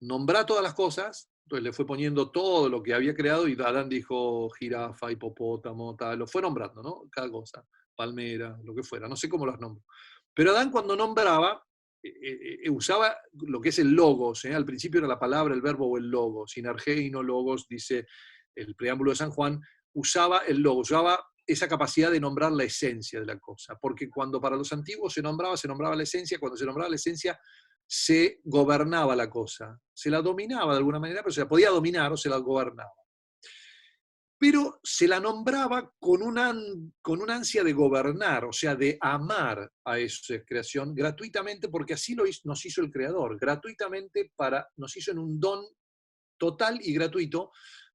Nombrá todas las cosas, entonces le fue poniendo todo lo que había creado y Adán dijo jirafa, hipopótamo, tal, lo fue nombrando, ¿no? Cada cosa, palmera, lo que fuera, no sé cómo las nombro. Pero Adán cuando nombraba, usaba lo que es el logos, al principio era la palabra, el verbo o el logos, sinergeino logos, dice el preámbulo de San Juan, usaba el logos, usaba esa capacidad de nombrar la esencia de la cosa, porque cuando para los antiguos se nombraba la esencia, cuando se nombraba la esencia se gobernaba la cosa, se la dominaba de alguna manera, pero se la podía dominar o se la gobernaba. Pero se la nombraba con una ansia de gobernar, o sea, de amar a esa creación gratuitamente, porque así nos hizo el Creador, gratuitamente nos hizo en un don total y gratuito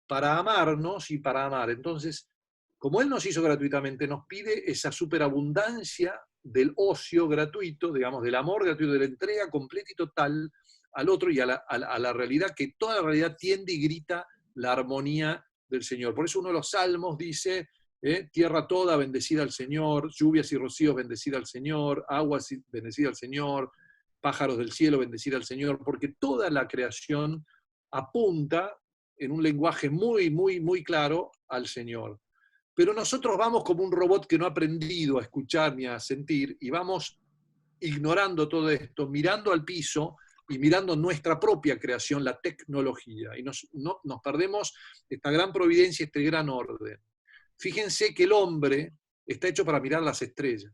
para amarnos y para amar. Entonces, como Él nos hizo gratuitamente, nos pide esa superabundancia del ocio gratuito, digamos, del amor gratuito, de la entrega completa y total al otro y a la realidad, que toda la realidad tiende y grita la armonía del Señor. Por eso uno de los salmos dice, tierra toda bendecida al Señor, lluvias y rocíos bendecida al Señor, aguas bendecida al Señor, pájaros del cielo bendecida al Señor, porque toda la creación apunta en un lenguaje muy, muy, muy claro al Señor. Pero nosotros vamos como un robot que no ha aprendido a escuchar ni a sentir y vamos ignorando todo esto, mirando al piso y mirando nuestra propia creación, la tecnología, y nos perdemos esta gran providencia, este gran orden. Fíjense que el hombre está hecho para mirar las estrellas.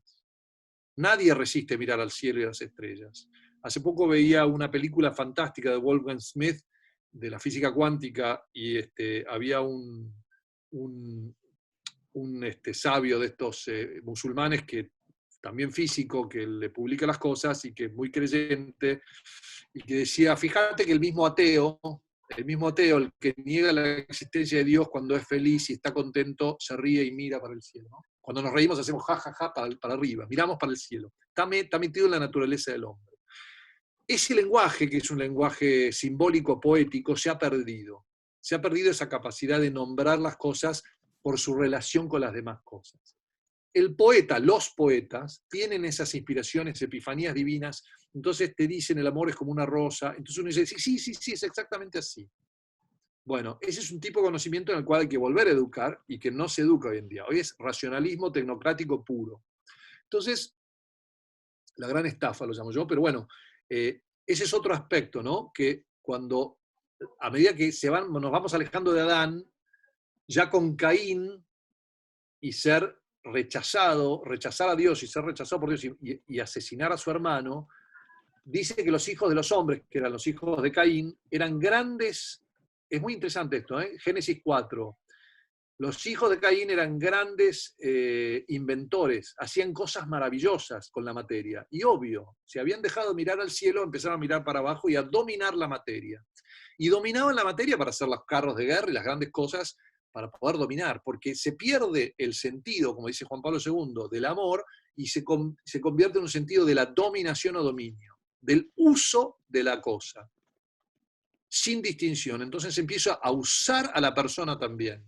Nadie resiste mirar al cielo y a las estrellas. Hace poco veía una película fantástica de Wolfgang Smith, de la física cuántica, y había un sabio de estos musulmanes que también físico, que le publica las cosas y que es muy creyente, y que decía, fíjate que el mismo ateo, el que niega la existencia de Dios cuando es feliz y está contento, se ríe y mira para el cielo, ¿no? Cuando nos reímos hacemos jajaja para arriba, miramos para el cielo. Está metido en la naturaleza del hombre. Ese lenguaje, que es un lenguaje simbólico, poético, se ha perdido. Se ha perdido esa capacidad de nombrar las cosas por su relación con las demás cosas. El poeta, los poetas, tienen esas inspiraciones, epifanías divinas, entonces te dicen el amor es como una rosa, entonces uno dice, sí, es exactamente así. Bueno, ese es un tipo de conocimiento en el cual hay que volver a educar y que no se educa hoy en día. Hoy es racionalismo tecnocrático puro. Entonces, la gran estafa lo llamo yo, pero bueno, ese es otro aspecto, ¿no? Que cuando, a medida que nos vamos alejando de Adán, ya con Caín y rechazar a Dios y ser rechazado por Dios y asesinar a su hermano, dice que los hijos de los hombres, que eran los hijos de Caín, eran grandes, es muy interesante esto, Génesis 4, los hijos de Caín eran grandes inventores, hacían cosas maravillosas con la materia, y obvio, si habían dejado de mirar al cielo, empezaron a mirar para abajo y a dominar la materia. Y dominaban la materia para hacer los carros de guerra y las grandes cosas para poder dominar, porque se pierde el sentido, como dice Juan Pablo II, del amor y se convierte en un sentido de la dominación o dominio, del uso de la cosa, sin distinción. Entonces empieza a usar a la persona también.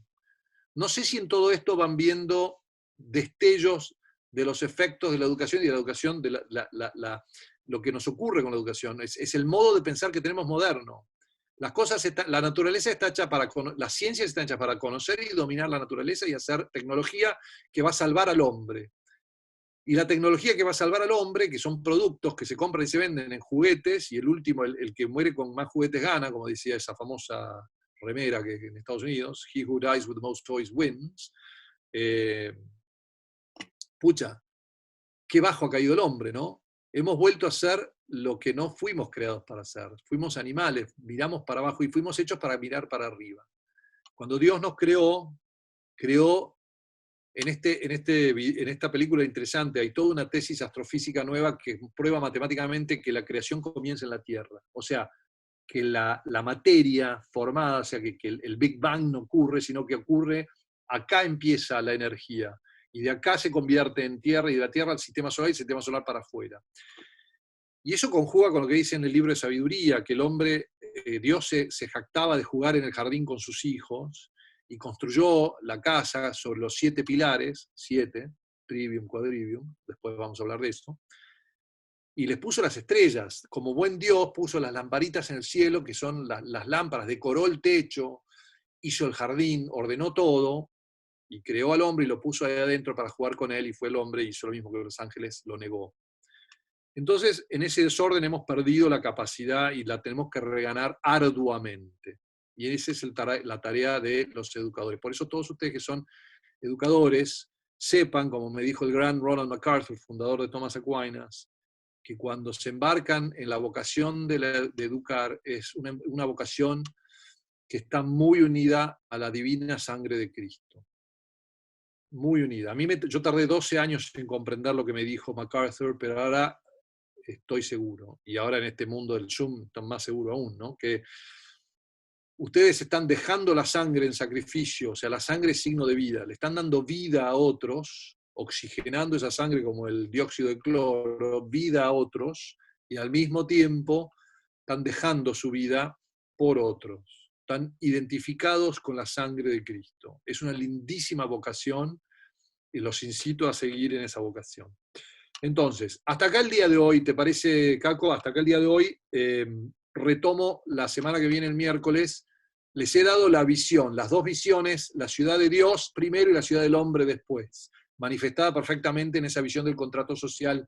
No sé si en todo esto van viendo destellos de los efectos de la educación y de la educación, de lo que nos ocurre con la educación. Es el modo de pensar que tenemos moderno. La naturaleza está hecha las ciencias están hechas para conocer y dominar la naturaleza y hacer tecnología que va a salvar al hombre. Y la tecnología que va a salvar al hombre, que son productos que se compran y se venden en juguetes, y el último, el que muere con más juguetes gana, como decía esa famosa remera que en Estados Unidos, he who dies with the most toys wins. Pucha, qué bajo ha caído el hombre, ¿no? Hemos vuelto a ser lo que no fuimos creados para ser. Fuimos animales, miramos para abajo y fuimos hechos para mirar para arriba. Cuando Dios nos creó en esta película interesante, hay toda una tesis astrofísica nueva que prueba matemáticamente que la creación comienza en la Tierra. O sea, que la materia formada, o sea, que el Big Bang no ocurre, sino que ocurre, acá empieza la energía, y de acá se convierte en Tierra, y de la Tierra al sistema solar, y el sistema solar para afuera. Y eso conjuga con lo que dice en el libro de Sabiduría, que el hombre, Dios se jactaba de jugar en el jardín con sus hijos, y construyó la casa sobre los 7 pilares, 7, trivium, quadrivium, después vamos a hablar de esto, y les puso las estrellas. Como buen Dios puso las lamparitas en el cielo, que son las lámparas, decoró el techo, hizo el jardín, ordenó todo, y creó al hombre y lo puso ahí adentro para jugar con él, y fue el hombre y hizo lo mismo que los ángeles, lo negó. Entonces, en ese desorden hemos perdido la capacidad y la tenemos que reganar arduamente. Y esa es la tarea de los educadores. Por eso todos ustedes que son educadores, sepan, como me dijo el gran Ronald MacArthur, fundador de Thomas Aquinas, que cuando se embarcan en la vocación de educar, es una vocación que está muy unida a la divina sangre de Cristo. Muy unida. Yo tardé 12 años en comprender lo que me dijo MacArthur, pero ahora estoy seguro. Y ahora en este mundo del Zoom, están más seguro aún, ¿no? Que ustedes están dejando la sangre en sacrificio, o sea, la sangre es signo de vida, le están dando vida a otros, oxigenando esa sangre como el dióxido de cloro, vida a otros, y al mismo tiempo están dejando su vida por otros. Están identificados con la sangre de Cristo. Es una lindísima vocación y los incito a seguir en esa vocación. Entonces, hasta acá el día de hoy, ¿te parece, Caco? Hasta acá el día de hoy, retomo la semana que viene, el miércoles. Les he dado la visión, las dos visiones, la ciudad de Dios primero y la ciudad del hombre después, manifestada perfectamente en esa visión del contrato social,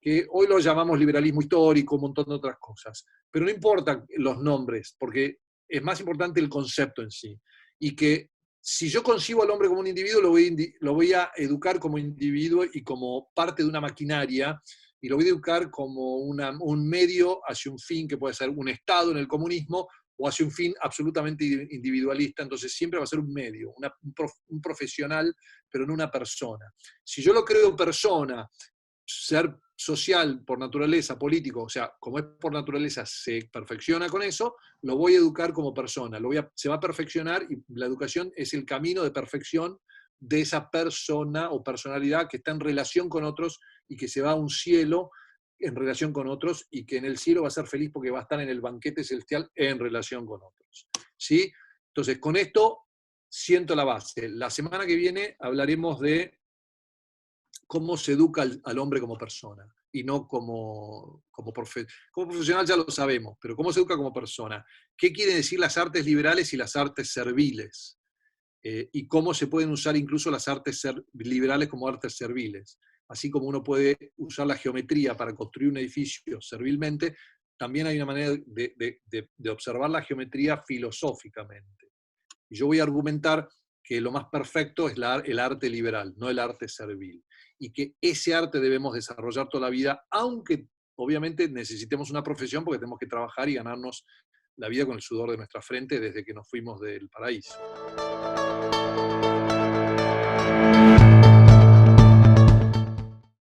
que hoy lo llamamos liberalismo histórico, un montón de otras cosas. Pero no importan los nombres, porque es más importante el concepto en sí. Y que si yo concibo al hombre como un individuo, lo voy a educar como individuo y como parte de una maquinaria, y lo voy a educar como un medio hacia un fin que puede ser un Estado en el comunismo, o hacia un fin absolutamente individualista. Entonces siempre va a ser un medio, un profesional, pero no una persona. Si yo lo creo persona, ser social por naturaleza, político, o sea, como es por naturaleza, se perfecciona con eso, lo voy a educar como persona, se va a perfeccionar, y la educación es el camino de perfección de esa persona o personalidad que está en relación con otros y que se va a un cielo en relación con otros, y que en el cielo va a ser feliz porque va a estar en el banquete celestial en relación con otros. ¿Sí? Entonces, con esto siento la base. La semana que viene hablaremos de cómo se educa al hombre como persona, y no como profesional, ya lo sabemos, pero cómo se educa como persona. ¿Qué quieren decir las artes liberales y las artes serviles? Y cómo se pueden usar incluso las artes liberales como artes serviles. Así como uno puede usar la geometría para construir un edificio servilmente, también hay una manera de observar la geometría filosóficamente. Y yo voy a argumentar que lo más perfecto es el arte liberal, no el arte servil. Y que ese arte debemos desarrollar toda la vida, aunque obviamente necesitemos una profesión, porque tenemos que trabajar y ganarnos la vida con el sudor de nuestra frente desde que nos fuimos del paraíso.